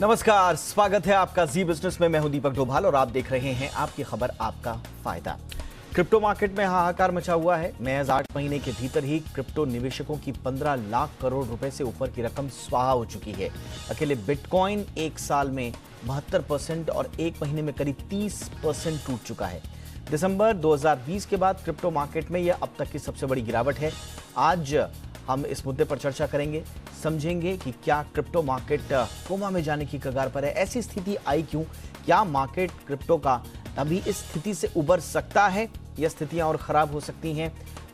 नमस्कार, स्वागत है आपका जी बिजनेस में। मैं हूं दीपक डोभाल और आप देख रहे हैं आपकी खबर आपका फायदा। क्रिप्टो मार्केट में हाहाकार मचा हुआ है। महज 8 महीने के भीतर ही क्रिप्टो निवेशकों की 15 लाख करोड़ रुपए से ऊपर की रकम स्वाहा हो चुकी है। अकेले बिटकॉइन एक साल में 72% और एक महीने में करीब 30% टूट चुका है। दिसंबर 2020 के बाद क्रिप्टो मार्केट में यह अब तक की सबसे बड़ी गिरावट है। आज हम इस मुद्दे पर चर्चा करेंगे, समझेंगे कि क्या क्रिप्टो मार्केट कोमा में जाने की कगार पर है, ऐसी स्थिति आई क्यों, क्या मार्केट क्रिप्टो का अभी इस स्थिति से उबर सकता है या स्थितियां और खराब हो सकती हैं।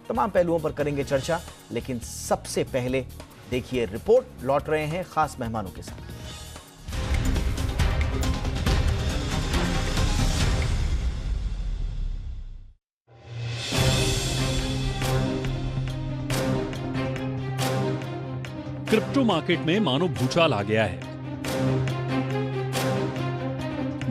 तमाम पहलुओं पर करेंगे चर्चा, लेकिन सबसे पहले देखिए रिपोर्ट। लौट रहे हैं खास मेहमानों के साथ। क्रिप्टो मार्केट में मानो भूचाल आ गया है।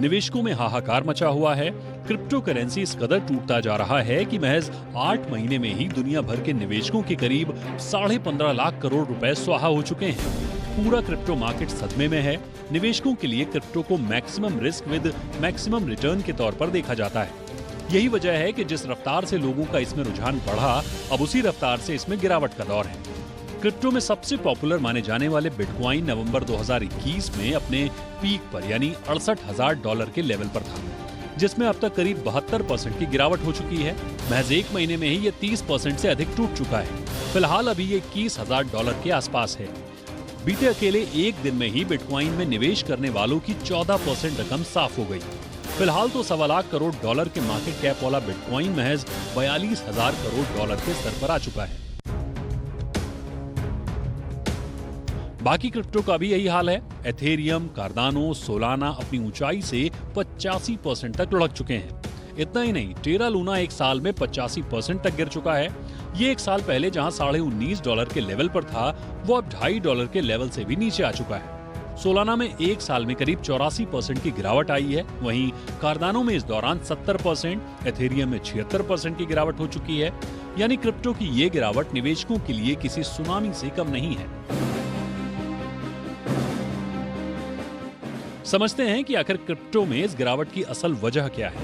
निवेशकों में हाहाकार मचा हुआ है। क्रिप्टो करेंसी इस कदर टूटता जा रहा है कि महज 8 महीने में ही दुनिया भर के निवेशकों के करीब 15.5 लाख करोड़ रुपए स्वाहा हो चुके हैं। पूरा क्रिप्टो मार्केट सदमे में है। निवेशकों के लिए क्रिप्टो को maximum risk with maximum return के तौर पर देखा जाता है। यही वजह है कि जिस रफ्तार से लोगों का इसमें रुझान बढ़ा, अब उसी रफ्तार से इसमें गिरावट का दौर है। क्रिप्टो में सबसे पॉपुलर माने जाने वाले बिटकॉइन नवंबर 2021 में अपने पीक पर यानी $68,000 के लेवल पर था, जिसमें अब तक करीब 72% की गिरावट हो चुकी है। महज एक महीने में ही ये 30% से अधिक टूट चुका है। फिलहाल अभी ये $21,000 के आसपास है। बीते अकेले एक दिन में ही बिटकॉइन में निवेश करने वालों की 14% रकम साफ हो गई। फिलहाल तो $1.25 लाख करोड़ के मार्केट कैप वाला बिटकॉइन महज $42,000 करोड़ के स्तर पर आ चुका है। बाकी क्रिप्टो का भी यही हाल है। एथेरियम, कार्डानो, सोलाना अपनी ऊंचाई से 85% तक लुढ़क चुके हैं। इतना ही नहीं, टेरा लूना एक साल में 85% तक गिर चुका है। ये एक साल पहले जहां $19.5 के लेवल पर था, वो अब $2.5 के लेवल से भी नीचे आ चुका है। सोलाना में एक साल में करीब 84% की गिरावट आई है। वहीं कार्डानो में इस दौरान 70%, एथेरियम में 76% की गिरावट हो चुकी है। यानी क्रिप्टो की ये गिरावट निवेशकों के लिए किसी सुनामी से कम नहीं है। समझते हैं कि आखिर क्रिप्टो में इस गिरावट की असल वजह क्या है।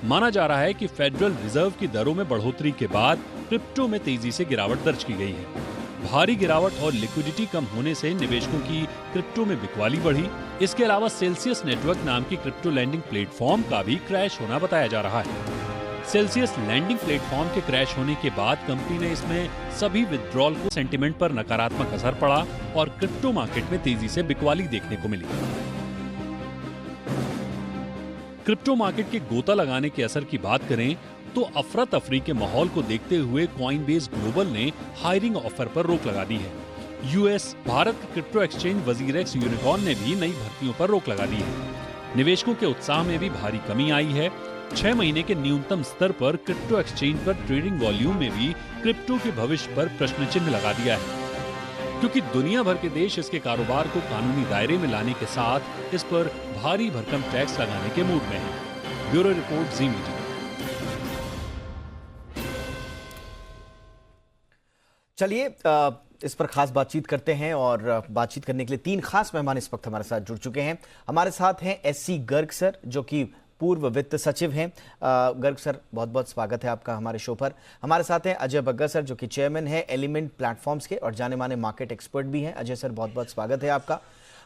माना जा रहा है कि फेडरल रिजर्व की दरों में बढ़ोतरी के बाद क्रिप्टो में तेजी से गिरावट दर्ज की गई है। भारी गिरावट और लिक्विडिटी कम होने से निवेशकों की क्रिप्टो में बिकवाली बढ़ी। इसके अलावा सेल्सियस नेटवर्क नाम की क्रिप्टो लैंडिंग प्लेटफॉर्म का भी क्रैश होना बताया जा रहा है। सेल्सियस लैंडिंग प्लेटफॉर्म के क्रैश होने के बाद कंपनी ने इसमें सभी विथड्रॉल को सेंटिमेंट पर नकारात्मक असर पड़ा और क्रिप्टो मार्केट में तेजी से बिकवाली देखने को मिली। क्रिप्टो मार्केट के गोता लगाने के असर की बात करें तो अफरा तफरी के माहौल को देखते हुए कॉइनबेस ग्लोबल ने हायरिंग ऑफर पर रोक लगा दी है। यूएस भारत के क्रिप्टो एक्सचेंज वजीरेक्स यूनिकॉर्न ने भी नई भर्तियों पर रोक लगा दी है। निवेशकों के उत्साह में भी भारी कमी आई है। 6 महीने के न्यूनतम स्तर पर क्रिप्टो एक्सचेंज पर ट्रेडिंग वॉल्यूम में भी क्रिप्टो के भविष्य पर प्रश्न चिन्ह लगा दिया है, क्योंकि दुनिया भर के देश इसके कारोबार को कानूनी दायरे में लाने के साथ इस पर भारी भरकम टैक्स लगाने के मूड में है। ब्यूरो रिपोर्ट, जी मीडिया। चलिए इस पर खास बातचीत करते हैं और बातचीत करने के लिए 3 खास मेहमान इस वक्त हमारे साथ जुड़ चुके हैं। हमारे साथ हैं एससी गर्ग सर, जो कि पूर्व वित्त सचिव हैं। गर्ग सर, बहुत बहुत स्वागत है आपका हमारे शो पर। हमारे साथ हैं अजय बग्गा सर, जो कि चेयरमैन है एलिमेंट प्लेटफॉर्म्स के और जाने माने मार्केट एक्सपर्ट भी हैं। अजय सर, बहुत बहुत स्वागत है आपका।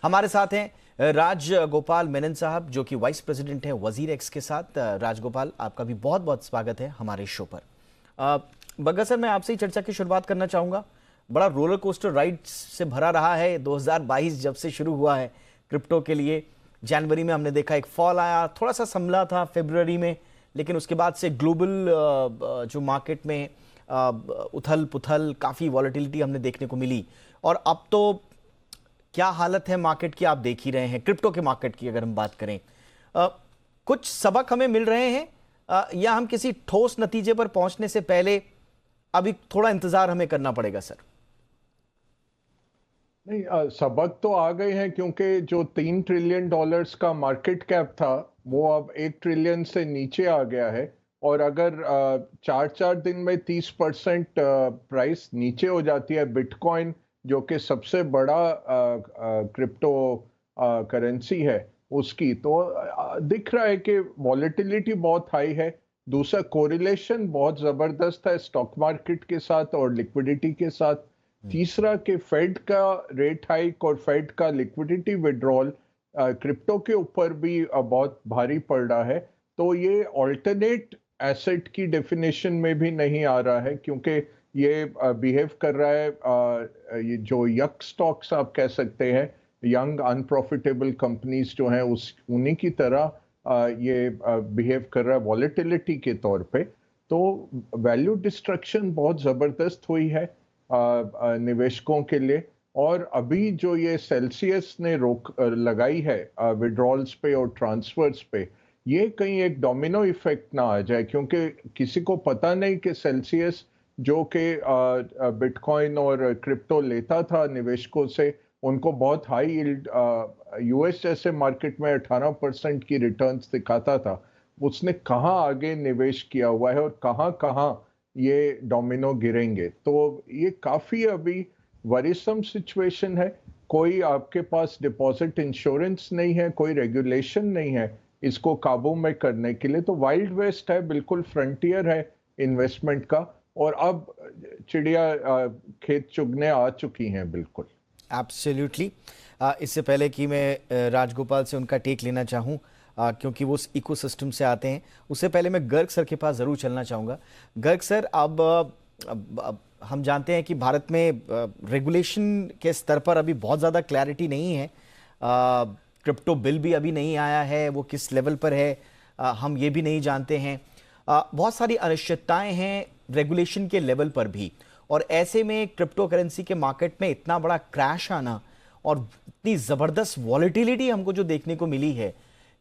हमारे साथ हैं राजगोपाल मेनन साहब, जो कि वाइस प्रेसिडेंट हैं वजीरेक्स के साथ। राजगोपाल, आपका भी बहुत बहुत स्वागत है हमारे शो पर। बग्गा सर, मैं आपसे ही चर्चा की शुरुआत करना चाहूँगा। बड़ा रोलर कोस्टर राइड से भरा रहा है 2022 जब से शुरू हुआ है क्रिप्टो के लिए। जनवरी में हमने देखा एक फॉल आया, थोड़ा सा संभला था फरवरी में, लेकिन उसके बाद से ग्लोबल जो मार्केट में उथल पुथल, काफ़ी वॉलेटिलिटी हमने देखने को मिली। और अब तो क्या हालत है मार्केट की, आप देख ही रहे हैं। क्रिप्टो के मार्केट की अगर हम बात करें, कुछ सबक हमें मिल रहे हैं या हम किसी ठोस नतीजे पर पहुंचने से पहले अभी थोड़ा इंतजार हमें करना पड़ेगा सर? नहीं, सबक तो आ गए हैं, क्योंकि जो $3 ट्रिलियन का मार्केट कैप था वो अब 1 ट्रिलियन से नीचे आ गया है। और अगर 4 दिन में 30% प्राइस नीचे हो जाती है, बिटकॉइन जो कि सबसे बड़ा क्रिप्टो करेंसी है उसकी, तो दिख रहा है कि वॉलेटिलिटी बहुत हाई है। दूसरा, कोरिलेशन बहुत जबरदस्त है स्टॉक मार्केट के साथ और लिक्विडिटी के साथ। तीसरा कि फेड का रेट हाइक और फेड का लिक्विडिटी विड्रॉल क्रिप्टो के ऊपर भी बहुत भारी पड़ रहा है। तो ये ऑल्टरनेट एसेट की डेफिनेशन में भी नहीं आ रहा है, क्योंकि ये बिहेव कर रहा है ये जो यक स्टॉक्स आप कह सकते हैं, यंग अनप्रॉफिटेबल कंपनीज जो हैं उस उन्हीं की तरह ये बिहेव कर रहा है वॉलेटिलिटी के तौर पे। तो वैल्यू डिस्ट्रक्शन बहुत ज़बरदस्त हुई है निवेशकों के लिए। और अभी जो ये सेल्सियस ने रोक लगाई है विड्रॉल्स पे और ट्रांसफर्स पे, ये कहीं एक डोमिनो इफेक्ट ना आ जाए, क्योंकि किसी को पता नहीं कि सेल्सियस जो कि बिटकॉइन और क्रिप्टो लेता था निवेशकों से, उनको बहुत हाई यील्ड यूएस जैसे मार्केट में 18% की रिटर्न्स दिखाता था, उसने कहाँ आगे निवेश किया हुआ है और कहाँ कहाँ ये डोमिनो गिरेंगे। तो ये काफी अभी वरीसम सिचुएशन है। कोई आपके पास डिपॉजिट इंश्योरेंस नहीं है, कोई रेगुलेशन नहीं है इसको काबू में करने के लिए। तो वाइल्ड वेस्ट है, बिल्कुल फ्रंटियर है इन्वेस्टमेंट का। और अब चिड़िया खेत चुगने आ चुकी हैं बिल्कुल। एब्सोल्युटली। इससे पहले कि मैं राजगोपाल से उनका टेक लेना चाहूँ, क्योंकि वो उस इकोसिस्टम से आते हैं, उससे पहले मैं गर्ग सर के पास ज़रूर चलना चाहूँगा। गर्ग सर, अब हम जानते हैं कि भारत में रेगुलेशन के स्तर पर अभी बहुत ज़्यादा क्लैरिटी नहीं है। क्रिप्टो बिल भी अभी नहीं आया है, वो किस लेवल पर है हम ये भी नहीं जानते हैं। बहुत सारी अनिश्चितताएं हैं रेगुलेशन के लेवल पर भी, और ऐसे में क्रिप्टो करेंसी के मार्केट में इतना बड़ा क्रैश आना और इतनी ज़बरदस्त वॉलेटिलिटी हमको जो देखने को मिली है,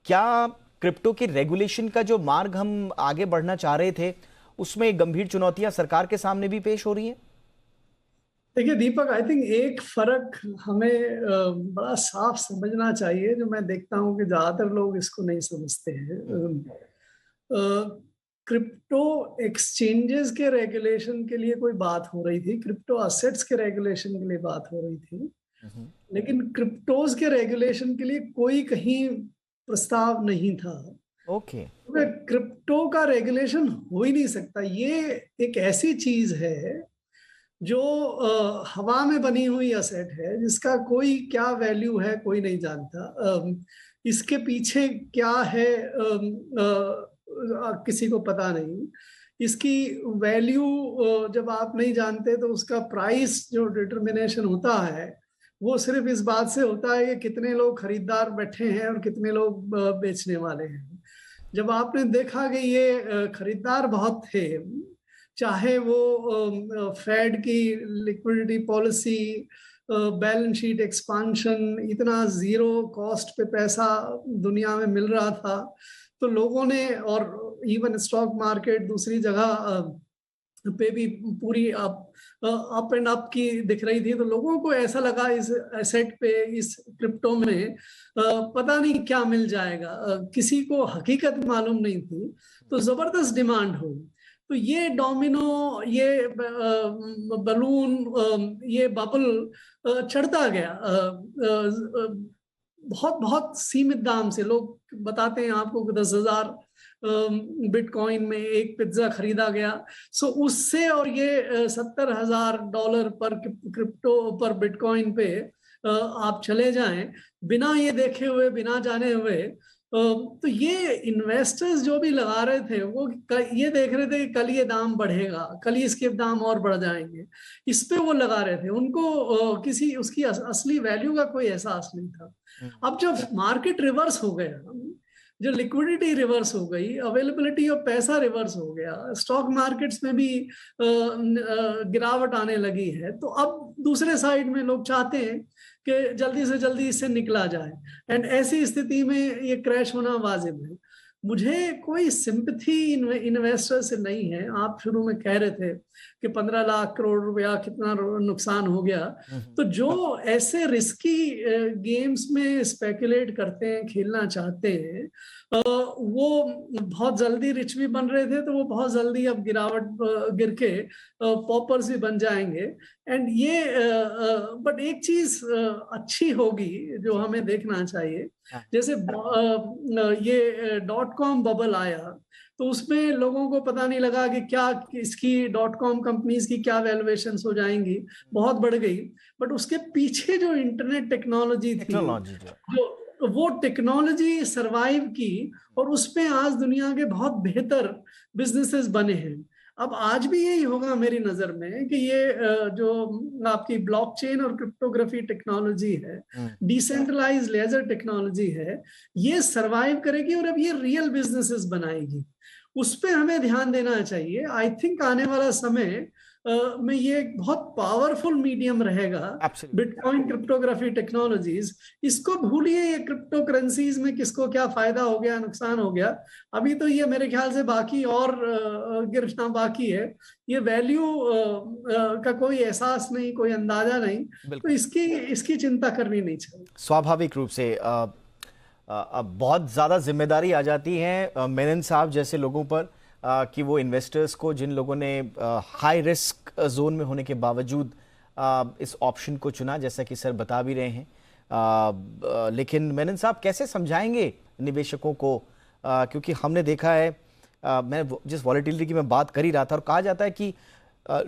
क्या क्रिप्टो की रेगुलेशन का जो मार्ग हम आगे बढ़ना चाह रहे थे उसमें गंभीर चुनौतियां सरकार के सामने भी पेश हो रही हैं? देखिए दीपक, आई थिंक एक फर्क हमें बड़ा साफ समझना चाहिए, जो मैं देखता हूँ कि ज्यादातर लोग इसको नहीं समझते हैं। क्रिप्टो एक्सचेंजेस के रेगुलेशन के लिए कोई बात हो रही थी, क्रिप्टो असेट्स के रेगुलेशन के लिए बात हो रही थी, लेकिन क्रिप्टोज के रेगुलेशन के लिए कोई कहीं प्रस्ताव नहीं था। ओके। क्रिप्टो का रेगुलेशन हो ही नहीं सकता। ये एक ऐसी चीज है जो हवा में बनी हुई असेट है, जिसका कोई क्या वैल्यू है कोई नहीं जानता। इसके पीछे क्या है किसी को पता नहीं। इसकी वैल्यू जब आप नहीं जानते तो उसका प्राइस जो डिटर्मिनेशन होता है वो सिर्फ इस बात से होता है कि कितने लोग खरीदार बैठे हैं और कितने लोग बेचने वाले हैं। जब आपने देखा कि ये खरीदार बहुत थे, चाहे वो फेड की liquidity policy, balance sheet expansion, इतना जीरो कॉस्ट पे पैसा दुनिया में मिल रहा था, तो लोगों ने, और इवन स्टॉक मार्केट दूसरी जगह पे भी पूरी अप एंड अप की दिख रही थी, तो लोगों को ऐसा लगा इस एसेट पे, इस क्रिप्टो में पता नहीं क्या मिल जाएगा। किसी को हकीकत मालूम नहीं थी, तो जबरदस्त डिमांड हुई। तो ये डोमिनो, ये बलून, ये बबल चढ़ता गया बहुत बहुत सीमित दाम से। लोग बताते हैं आपको कि 10,000 बिटकॉइन में एक पिज्जा खरीदा गया। सो उससे और ये $70,000 पर क्रिप्टो पर बिटकॉइन पे आप चले जाएं बिना ये देखे हुए, बिना जाने हुए। तो ये इन्वेस्टर्स जो भी लगा रहे थे वो ये देख रहे थे कि कल ये दाम बढ़ेगा, कल इसके दाम और बढ़ जाएंगे, इस पे वो लगा रहे थे। उनको किसी उसकी असली वैल्यू का कोई एहसास नहीं था। अब जब मार्केट रिवर्स हो गया, जो लिक्विडिटी रिवर्स हो गई, अवेलेबिलिटी ऑफ पैसा रिवर्स हो गया, स्टॉक मार्केट्स में भी गिरावट आने लगी है, तो अब दूसरे साइड में लोग चाहते हैं कि जल्दी से जल्दी इससे निकला जाए। एंड ऐसी स्थिति में ये क्रैश होना वाजिब है। मुझे कोई सिंपैथी इन्वेस्टर से नहीं है। आप शुरू में कह रहे थे कि 15 लाख करोड़ रुपया कितना नुकसान हो गया। तो जो ऐसे रिस्की गेम्स में स्पेकुलेट करते हैं, खेलना चाहते हैं, वो बहुत जल्दी रिच भी बन रहे थे, तो वो बहुत जल्दी अब गिर के पॉपर्स भी बन जाएंगे। एंड ये बट एक चीज अच्छी होगी जो हमें देखना चाहिए, जैसे ये .com बबल आया, तो उसमें लोगों को पता नहीं लगा कि क्या इसकी .com कंपनीज की क्या वैल्यूएशंस हो जाएंगी, बहुत बढ़ गई। बट उसके पीछे जो इंटरनेट टेक्नोलॉजी थी, जो वो टेक्नोलॉजी सरवाइव की, और उसमें आज दुनिया के बहुत बेहतर बिजनेसेस बने हैं। अब आज भी यही होगा मेरी नजर में कि ये जो आपकी ब्लॉकचेन और क्रिप्टोग्राफी टेक्नोलॉजी है, डिसेंट्रलाइज्ड लेजर टेक्नोलॉजी है, ये सरवाइव करेगी और अब ये रियल बिजनेसेस बनाएगी। उस पर हमें ध्यान देना चाहिए। आई थिंक आने वाला समय में ये एक बहुत पावरफुल मीडियम रहेगा, बिटकॉइन क्रिप्टोग्राफी टेक्नोलॉजीज। इसको भूलिए ये क्रिप्टो करेंसीज में किसको क्या फायदा हो गया, नुकसान हो गया, अभी तो ये मेरे ख्याल से बाकी और गिरना बाकी है। ये वैल्यू का कोई एहसास नहीं, कोई अंदाजा नहीं, तो इसकी चिंता करनी नहीं चाहिए। स्वाभाविक रूप से अब बहुत ज्यादा जिम्मेदारी आ जाती है मेनन साहब जैसे लोगों पर, कि वो इन्वेस्टर्स को, जिन लोगों ने हाई रिस्क जोन में होने के बावजूद इस ऑप्शन को चुना, जैसा कि सर बता भी रहे हैं। लेकिन मेनन साहब कैसे समझाएंगे निवेशकों को, क्योंकि हमने देखा है, मैं जिस वॉलेटिलिटी की मैं बात कर ही रहा था, और कहा जाता है कि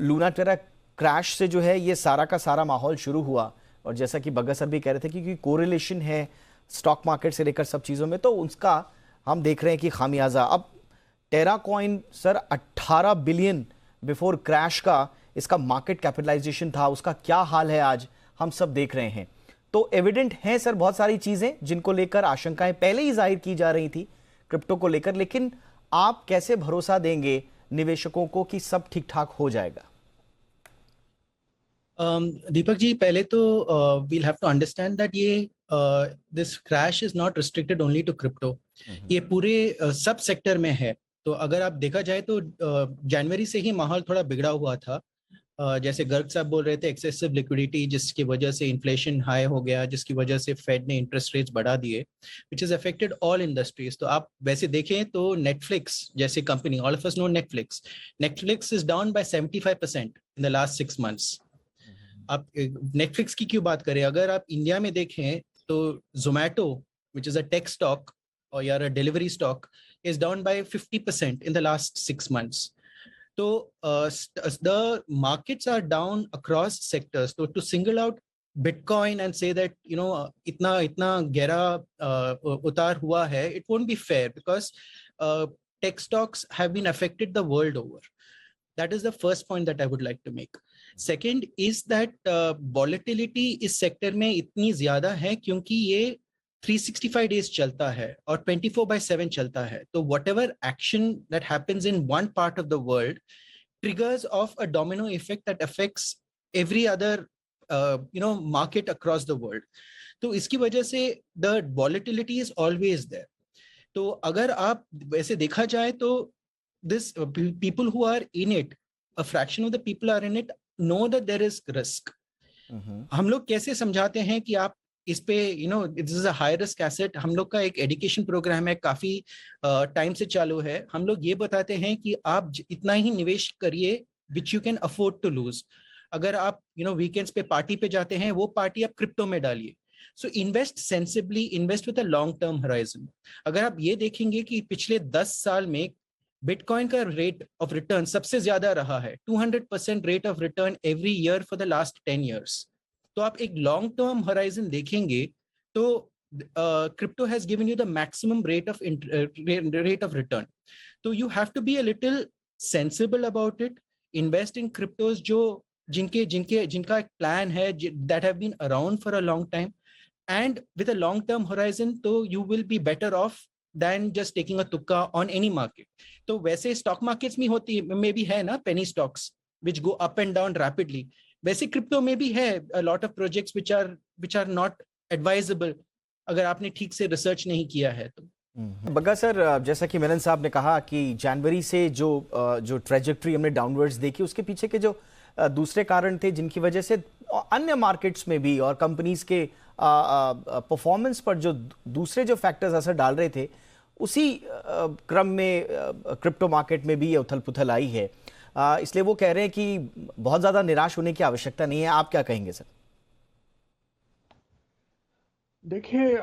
लूना टेरा क्रैश से जो है ये सारा का सारा माहौल शुरू हुआ, और जैसा कि बग्गा सर भी कह रहे थे कि कोरिलेशन है स्टॉक मार्केट से लेकर सब चीज़ों में, तो उसका हम देख रहे हैं कि खामियाजा। अब Terra coin sir 18 billion before crash का इसका मार्केट कैपिटलाइजेशन था, उसका क्या हाल है आज हम सब देख रहे हैं। तो एविडेंट है सर बहुत सारी चीजें जिनको लेकर आशंकाएं पहले ही जाहिर की जा रही थी क्रिप्टो को लेकर, लेकिन आप कैसे भरोसा देंगे निवेशकों को कि सब ठीक ठाक हो जाएगा? दीपक जी, पहले तो we'll have to understand that ये this crash is not restricted only to crypto. ये पूरे सब सेक्टर में है। तो अगर आप देखा जाए तो जनवरी से ही माहौल थोड़ा बिगड़ा हुआ था। जैसे गर्ग साहब बोल रहे थे, एक्सेसिव लिक्विडिटी जिसकी वजह से इन्फ्लेशन हाई हो गया, जिसकी वजह से फेड ने इंटरेस्ट रेट्स बढ़ा दिए, which is affected all industries. तो आप वैसे देखें तो नेटफ्लिक्स जैसे company, all of us know Netflix is down by 75% in the last 6 months। आप नेटफ्लिक्स की क्यों बात करें, अगर आप इंडिया में देखें तो Zomato which is a tech stock और यार a delivery stock is down by 50% in the last 6 months. So the markets are down across sectors. So to single out Bitcoin and say that, you know, itna gehra utar hua hai, it won't be fair, because tech stocks have been affected the world over. That is the first point that I would like to make. Second is that volatility इस sector में इतनी ज़्यादा है क्योंकि ये 365 days चलता है और 24/7 चलता है। तो whatever action that happens in one part of the world triggers off a domino effect that affects every other market across the world. तो इसकी वजह से the volatility is always there. तो अगर आप वैसे देखा जाए तो this people who are in it, a fraction of the people are in it, know that there is risk. हम लोग कैसे समझाते हैं कि आप इस पे this is a high risk asset. हम लोग का एक एजुकेशन प्रोग्राम है, काफी टाइम से चालू है। हम लोग ये बताते हैं कि आप इतना ही निवेश करिए which you can afford to lose. अगर आप वीकेंड्स पे पार्टी पे जाते हैं, वो पार्टी आप क्रिप्टो में डालिए। So invest sensibly, invest with a long term horizon. अगर आप ये देखेंगे कि पिछले 10 साल में बिटकॉइन का रेट ऑफ रिटर्न सबसे ज्यादा रहा है, 200% rate of return every year for the last 10 years। तो आप एक लॉन्ग टर्म होराइजन देखेंगे तो crypto has given you the maximum rate of return. तो you have to be a little sensible about it. Invest in cryptos जिनका एक plan है, that have been around for a long time and with a long term horizon, तो you will be better off than just taking a तुक्का on any market. तो वैसे stock markets में भी है ना penny stocks which go up and down rapidly, वैसे crypto में भी है a lot of projects which are not advisable अगर आपने ठीक से रिसर्च नहीं किया है तो। बग्गा सर, जैसा कि मेनन साहब ने कहा कि जनवरी से जो ट्रेजेक्ट्री हमने डाउनवर्ड्स देखी, उसके पीछे के जो दूसरे कारण थे जिनकी वजह से अन्य मार्केट्स में भी और कंपनीज के परफॉर्मेंस पर जो दूसरे जो फैक्टर्स असर डाल रहे थे, उसी क्रम में क्रिप्टो मार्केट में भी ये उथल पुथल आई है। इसलिए वो कह रहे हैं कि बहुत ज़्यादा निराश होने की आवश्यकता नहीं है। आप क्या कहेंगे सर? देखिए,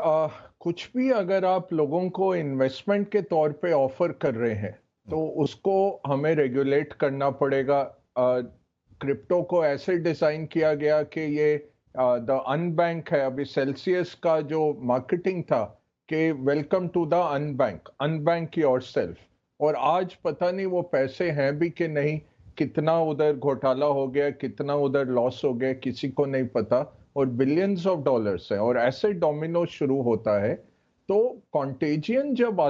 कुछ भी अगर आप लोगों को इन्वेस्टमेंट के तौर पे ऑफर कर रहे हैं तो उसको हमें रेगुलेट करना पड़ेगा। क्रिप्टो को ऐसे डिजाइन किया गया कि ये द अनबैंक है। अभी सेल्सियस का जो मार्केटिंग था कि welcome to the unbanked, unbanked yourself, और आज पता नहीं वो पैसे हैं भी कि नहीं, कितना उधर घोटाला हो गया, कितना उधर लॉस हो गया, किसी को नहीं पता, और बिलियंस ऑफ डॉलर्स है और ऐसे डोमिनो शुरू होता है। तो कॉन्टेजियन जब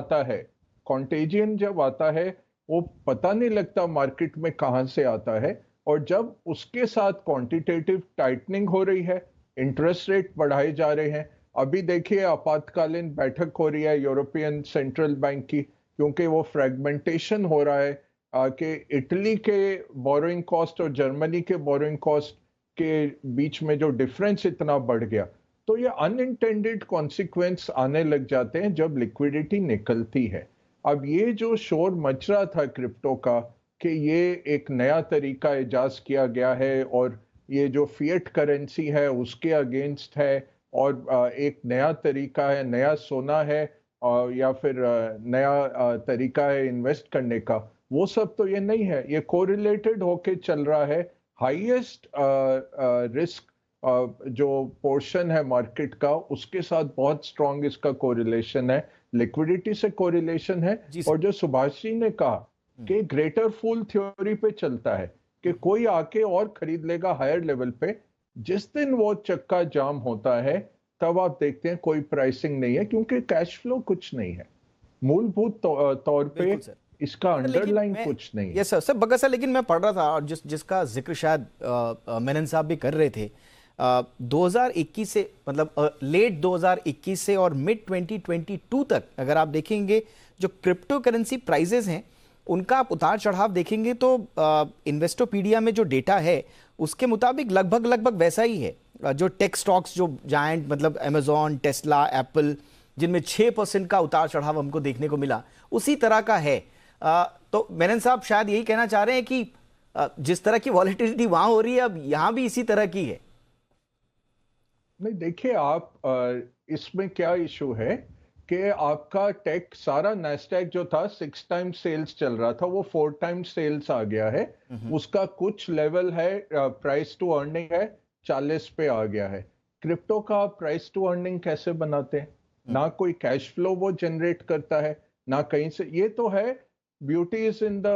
आता है वो पता नहीं लगता मार्केट में कहां से आता है। और जब उसके साथ क्वांटिटेटिव टाइटनिंग हो रही है, इंटरेस्ट रेट बढ़ाए जा रहे हैं। अभी देखिए आपातकालीन बैठक हो रही है यूरोपियन सेंट्रल बैंक की, क्योंकि वो फ्रेगमेंटेशन हो रहा है कि इटली के बोरोइंग कॉस्ट और जर्मनी के बोरोइंग कॉस्ट के बीच में जो डिफरेंस इतना बढ़ गया। तो ये अनइंटेंडेड कॉन्सिक्वेंस आने लग जाते हैं जब लिक्विडिटी निकलती है। अब ये जो शोर मच रहा था क्रिप्टो का कि ये एक नया तरीका इजाज किया गया है और ये जो फिएट करेंसी है उसके अगेंस्ट है, और एक नया तरीका है, नया सोना है, या फिर नया तरीका है इन्वेस्ट करने का, वो सब तो ये नहीं है। ये कोरिलेटेड होके चल रहा है। हाईएस्ट रिस्क जो पोर्शन है मार्केट का उसके साथ बहुत स्ट्रांग इसका कोरिलेशन है, लिक्विडिटी से कोरिलेशन है। और जो सुभाष जी ने कहा कि ग्रेटर फूल थ्योरी पे चलता है कि कोई आके और खरीद लेगा हायर लेवल पे, जिस दिन वो चक्का जाम होता है तब आप देखते हैं कोई प्राइसिंग नहीं है, क्योंकि कैश फ्लो कुछ नहीं है, मूलभूत तौर पे इसका अंडरलाइन कुछ नहीं है। Yes sir, sir Bagga sir, लेकिन मैं पढ़ रहा था और जिसका जिक्र शायद मेनन साहब भी कर रहे थे, 2021 से, मतलब लेट 2021 से और मिड 2022 तक अगर आप देखेंगे जो क्रिप्टो करेंसी प्राइजेस हैं उनका आप उतार चढ़ाव देखेंगे तो इन्वेस्टोपीडिया में जो डेटा है उसके मुताबिक लगभग वैसा ही है। जो टेक स्टॉक्स जो जायंट, मतलब अमेजॉन, टेस्ला, एप्पल, जिनमें 6% का उतार चढ़ाव हमको देखने को मिला, उसी तरह का है। तो मेनन साहब शायद यही कहना चाह रहे हैं कि जिस तरह की वॉलेटिलिटी वहां हो रही है अब यहां भी इसी तरह की है। नहीं, देखिए आप इसमें क्या इशू है कि आपका टेक सारा नैस्डैक जो था 6 टाइम्स सेल्स चल रहा था, वो 4 टाइम्स सेल्स आ गया है। उसका कुछ लेवल है, प्राइस टू अर्निंग है 40 पे आ गया है। क्रिप्टो का प्राइस टू अर्निंग कैसे बनाते हैं? ना कोई कैश फ्लो वो जनरेट करता है, ना कहीं से। ये तो है beauty is in the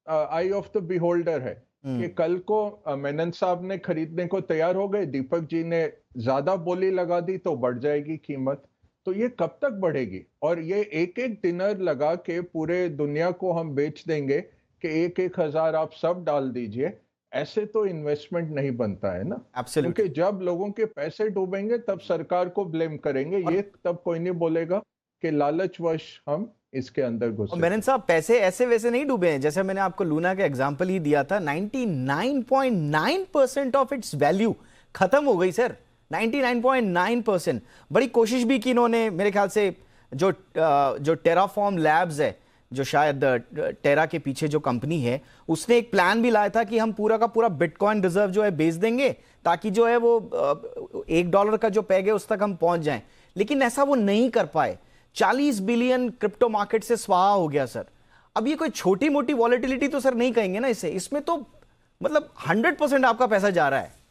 I of the beholder है कि कल को मेनन साहब ने खरीदने को तैयार हो गए, दीपक जी ने ज्यादा बोली लगा दी तो बढ़ जाएगी कीमत। तो ये कब तक बढ़ेगी? और ये एक एक डिनर लगा के पूरे दुनिया को हम बेच देंगे कि 1,000 आप सब डाल दीजिए, ऐसे तो इन्वेस्टमेंट नहीं बनता है ना। क्योंकि जब लोगों के पैसे डूबेंगे तब सरकार को ब्लेम करेंगे, ये तब कोई नहीं बोलेगा कि लालचवश हम इसके अंदर घुसे। मेनन साहब, पैसे ऐसे वैसे नहीं डूबे हैं, जैसे मैंने आपको लूना का एग्जांपल ही दिया था, 99.9% ऑफ इट्स वैल्यू खत्म हो गई सर, 99.9%। बड़ी कोशिश भी की इन्होंने, मेरे ख्याल से जो टेराफॉर्म लैब्स है, जो शायद टेरा के पीछे जो कंपनी है, उसने एक प्लान भी लाया था कि हम पूरा का पूरा बिटकॉइन रिजर्व जो है बेच देंगे ताकि जो है वो $1 का जो पैग है उस तक हम पहुंच जाएं, लेकिन ऐसा वो नहीं कर पाए। 40 बिलियन क्रिप्टो मार्केट से स्वाहा हो गया सर। अब ये कोई छोटी मोटी वॉलेटिलिटी तो सर नहीं कहेंगे ना इसे, इसमें तो मतलब 100% आपका पैसा जा रहा है।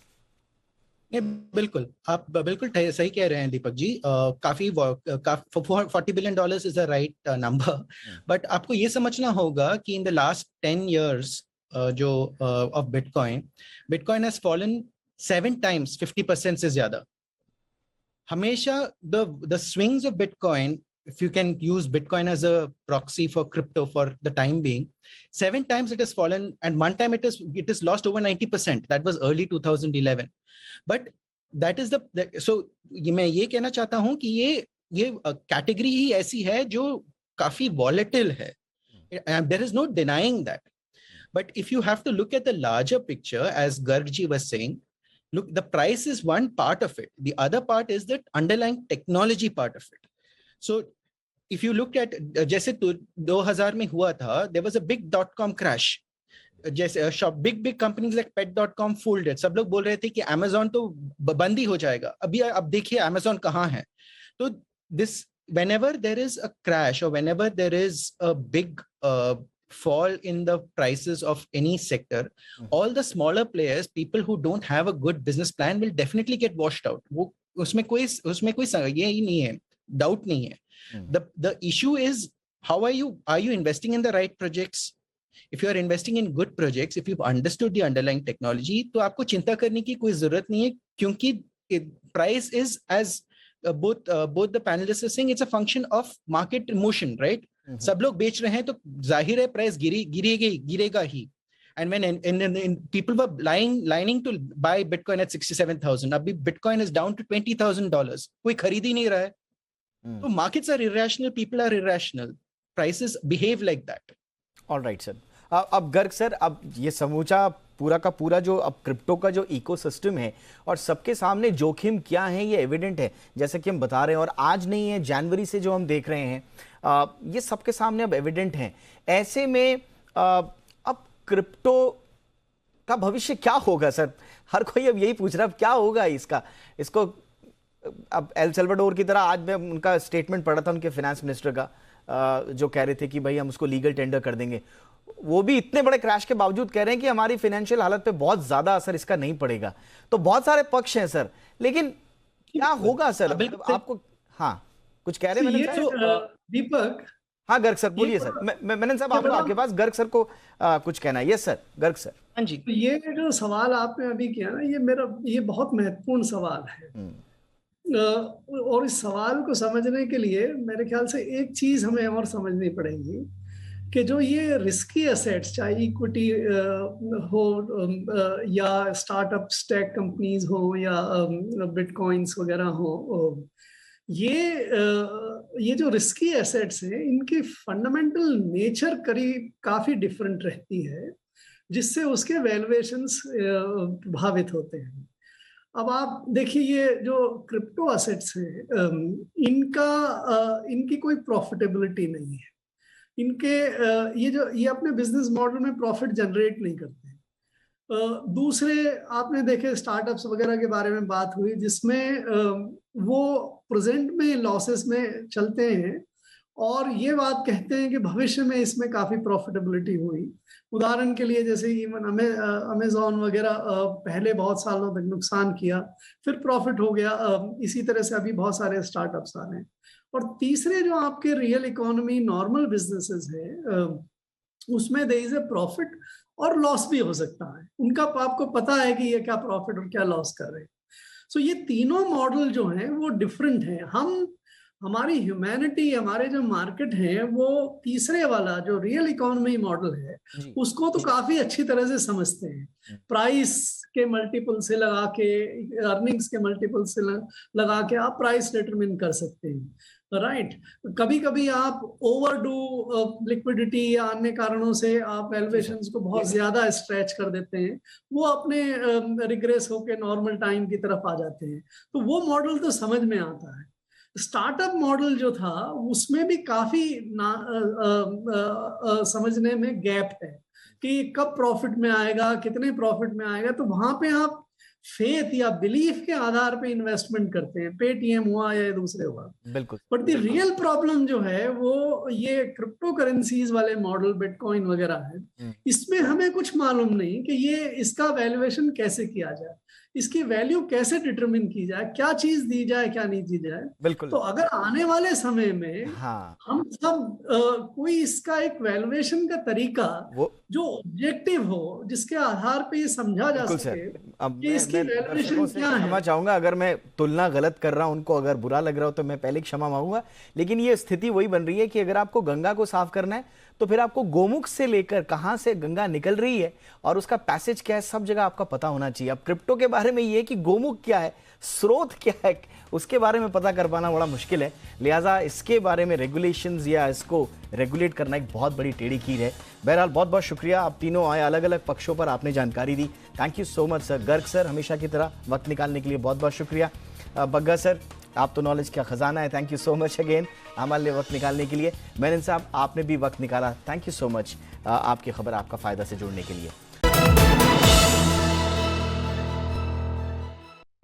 बिल्कुल, आप बिल्कुल सही कह रहे हैं दीपक जी। काफी $40 billion is the right number, but आपको ये समझना होगा कि इन द लास्ट 10 years जो of bitcoin has fallen 7 times 50% से ज्यादा। हमेशा the swings of Bitcoin, if you can use Bitcoin as a proxy for crypto for the time being, 7 times it has fallen, and one time it is lost over 90%. That was early 2011. But that is so मैं ये कहना चाहता हूं कि ये category ही ऐसी है जो काफी volatile है, and there is no denying that. But if you have to look at the larger picture, as Garg ji was saying, look, the price is one part of it. The other part is the underlying technology part of it. So if you looked at जैसे 2000 में हुआ था, there was a big .com crash. जैसे shop big companies like pet.com folded. सब लोग बोल रहे थे कि Amazon तो बंद ही हो जाएगा. अभी अब देखिए Amazon कहाँ है. तो this whenever there is a crash or whenever there is a big fall in the prices of any sector, all the smaller players, people who don't have a good business plan will definitely get washed out. वो उसमें कोई ये ही नहीं है, doubt नहीं है. The issue is how are you investing in the right projects? If you are investing in good projects, if you've understood the underlying technology, तो आपको चिंता करने की कोई जरूरत नहीं है, क्योंकि price is as both the panelists are saying, it's a function of market motion, right? सब लोग बेच रहे हैं तो जाहिर है प्राइस गिरेगा ही. And when people were lining to buy Bitcoin at 67,000, अभी Bitcoin is down to $20,000. कोई खरीद ही नहीं रहा है. तो markets are irrational, people are irrational, prices behave like that. All right, sir. अब गर्ग सर, अब ये समूचा पूरा का पूरा जो अब क्रिप्टो का जो इकोसिस्टम है और सबके सामने जोखिम क्या है ये एविडेंट है, जैसे कि हम बता रहे हैं, और आज नहीं है, जनवरी से जो हम देख रहे हैं, ये सबके सामने अब एविडेंट है. ऐसे में अब क्रिप्टो का भविष्य क्या होगा सर? हर कोई अब यही पूछ रहा है क्या होगा इसको. अब एल सल्वाडोर की तरह आज मैं उनका स्टेटमेंट पढ़ा था, उनके फाइनेंस मिनिस्टर का, जो कह रहे थे कि भाई हम उसको लीगल टेंडर कर देंगे. वो भी इतने बड़े क्रैश के बावजूद कह रहे हैं कि हमारी फाइनेंशियल हालत पे बहुत ज्यादा असर इसका नहीं पड़ेगा. तो बहुत सारे पक्ष हैं सर, लेकिन क्या होगा सर? आपको हाँ कुछ कह रहे हैं दीपक? हाँ गर्ग सर बोलिए सर. मेनन साहब आपके पास गर्ग सर को कुछ कहना है. Yes sir, Garg sir. हाँ जी. तो ये जो सवाल आपने अभी किया ना, ये बहुत महत्वपूर्ण सवाल है. और इस सवाल को समझने के लिए मेरे ख्याल से एक चीज हमें और समझनी पड़ेगी कि जो ये रिस्की एसेट्स, चाहे इक्विटी हो या स्टार्टअप स्टैक कंपनीज हो या बिटकॉइंस वगैरह हो, ये जो रिस्की एसेट्स हैं, इनकी फंडामेंटल नेचर काफी डिफरेंट रहती है, जिससे उसके वैल्यूएशंस प्रभावित होते हैं. अब आप देखिए, ये जो क्रिप्टो एसेट्स हैं, इनकी कोई प्रॉफिटेबिलिटी नहीं है. ये अपने बिजनेस मॉडल में प्रॉफिट जनरेट नहीं करते. दूसरे आपने देखे स्टार्टअप्स वगैरह के बारे में बात हुई, जिसमें वो प्रेजेंट में लॉसेस में चलते हैं और ये बात कहते हैं कि भविष्य में इसमें काफी प्रॉफिटेबिलिटी हुई. उदाहरण के लिए जैसे इवन अमेजॉन वगैरह पहले बहुत सालों तक नुकसान किया, फिर प्रॉफिट हो गया. इसी तरह से अभी बहुत सारे स्टार्टअप्स आ रहे हैं. और तीसरे जो आपके रियल इकोनॉमी नॉर्मल बिजनेसेस हैं, उसमें देयर इज ए प्रॉफिट और लॉस भी हो सकता है. उनका आपको पता है कि ये क्या प्रॉफिट और क्या लॉस कर रहे हैं. सो ये तीनों मॉडल जो हैं वो डिफरेंट हैं. हमारी ह्यूमैनिटी, हमारे जो मार्केट है, वो तीसरे वाला जो रियल इकोनॉमी मॉडल है उसको तो काफी अच्छी तरह से समझते हैं. प्राइस के मल्टीपल से लगा के, अर्निंग्स के मल्टीपल से लगा के आप प्राइस डिटरमिन कर सकते हैं, राइट. कभी कभी आप ओवरडू लिक्विडिटी या अन्य कारणों से आप वैल्यूएशंस को बहुत ज्यादा स्ट्रेच कर देते हैं, वो अपने रिग्रेस होके नॉर्मल टाइम की तरफ आ जाते हैं. तो वो मॉडल तो समझ में आता है. स्टार्टअप मॉडल जो था उसमें भी काफी समझने में गैप है कि कब प्रॉफिट में आएगा, कितने प्रॉफिट में आएगा. तो वहां पे आप फेथ या बिलीफ के आधार पे इन्वेस्टमेंट करते हैं, पेटीएम हुआ या दूसरे हुआ. बिल्कुल. बट द रियल प्रॉब्लम जो है वो ये क्रिप्टो करेंसीज वाले मॉडल, बिटकॉइन वगैरह है, इसमें हमें कुछ मालूम नहीं कि ये इसका वैल्यूएशन कैसे किया जाए, इसकी वैल्यू कैसे डिटरमिन की जाए, क्या चीज दी जाए, क्या नहीं दी जाए. बिल्कुल. तो अगर आने वाले समय में हम सब कोई इसका एक वैल्यूएशन का तरीका जो ऑब्जेक्टिव हो, जिसके आधार पे ये समझा जा सके कि इसकी वैल्यूएशन क्या है. क्षमा चाहूंगा अगर मैं तुलना गलत कर रहा हूं, उनको अगर बुरा लग रहा हो तो मैं पहले क्षमा मांगूंगा. लेकिन ये स्थिति वही बन रही है कि अगर आपको गंगा को साफ करना है तो फिर आपको गोमुख से लेकर कहां से गंगा निकल रही है और उसका पैसेज क्या है, सब जगह आपका पता होना चाहिए. अब क्रिप्टो के बारे में ये कि गोमुख क्या है, स्रोत क्या है, उसके बारे में पता कर पाना बड़ा मुश्किल है. लिहाजा इसके बारे में रेगुलेशंस या इसको रेगुलेट करना एक बहुत बड़ी टेढ़ी कील है. बहरहाल बहुत बहुत शुक्रिया, आप तीनों आए, अलग अलग पक्षों पर आपने जानकारी दी. Thank you so much sir. Garg sir, हमेशा की तरह वक्त निकालने के लिए बहुत बहुत शुक्रिया. बग्गा सर, आप तो नॉलेज का खजाना है। Thank you so much again हमारे लिए वक्त निकालने के लिए। मेनन साहब, आपने भी वक्त निकाला, थैंक यू सो मच आपकी खबर आपका फ़ायदा से जुड़ने के लिए।